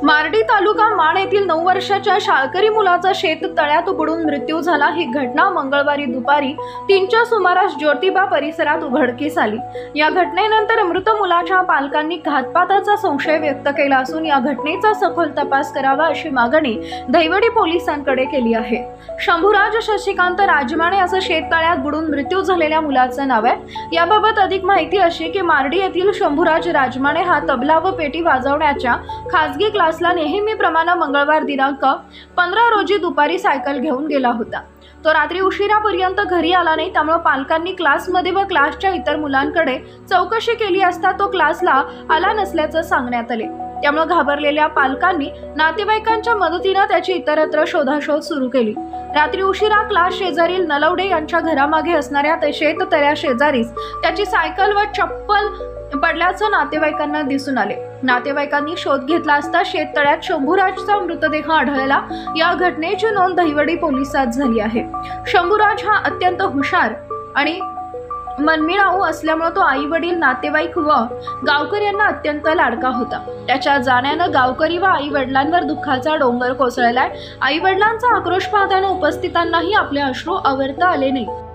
मार्डी तालुका माण येथील 9 वर्षाच्या शाळकरी मुलाचा शेत तळ्यात बुडून मृत्यू झाला। ही घटना मंगळवारी दुपारी 3च्या सुमारास ज्योतिबा परिसरात उघडकीस आली। या घटनेनंतर मृत मुलाच्या पालकांनी घातपाताचा संशय व्यक्त केला असून या घटनेचा सखोल तपास करावा अशी मागणी दैवडी पोलिसांकडे केली आहे। शंभूराज शशिकांत राजमाणे असं शेततळ्यात बुडून मृत्यू झालेल्या मुलाचं नाव आहे। याबाबत अधिक माहिती अशी की मार्डी येथील शंभूराज राजमाणे हा तबला व पेटी वाजवण्याच्या खासगी क्लासला नेहमीप्रमाणे मंगळवार दिनांक 15 रोजी दुपारी सायकल घेऊन गेला होता। तो रात्री उशिरापर्यंत घरी आला नाही, त्यामुळे पालकांनी क्लासमध्ये व क्लासच्या इतर मुलांकडे चौकशी केली असता तो क्लासला आला नसल्याचं सांगण्यात आले। त्यामुळे घाबरलेल्या पालकांनी नातेवाईकांच्या मदतीने त्याची इतरत्र शोधाशोध सुरू केली। रात्री उशिरा क्लास शेजारील नलवडे यांच्या घरामागे असणाऱ्या शेततळ्या शेजारीच त्याची सायकल व चप्पल पडल्याचं नातेवाईकांना दिसून आले। नातेवाईकांनी शोध घेतला असता शेततळ्यात शंभूराजचा मृतदेह आढळला। या घटनेची नोंद दैवडी पोलिसात झाली आहे। शंभूराज हा अत्यंत हुशार आणि मनमिळाऊ असल्यामुळे तो आई वडील, नातेवाईक व गावकऱ्यांना अत्यंत लाडका होता। त्याच्या जाण्यानं गावकरी व आई वडिलांवर दुःखाचा डोंगर कोसळलाय। आई वडिलांचा आक्रोश पाहताना उपस्थितांनाही आपले अश्रू आवरता आले नाही।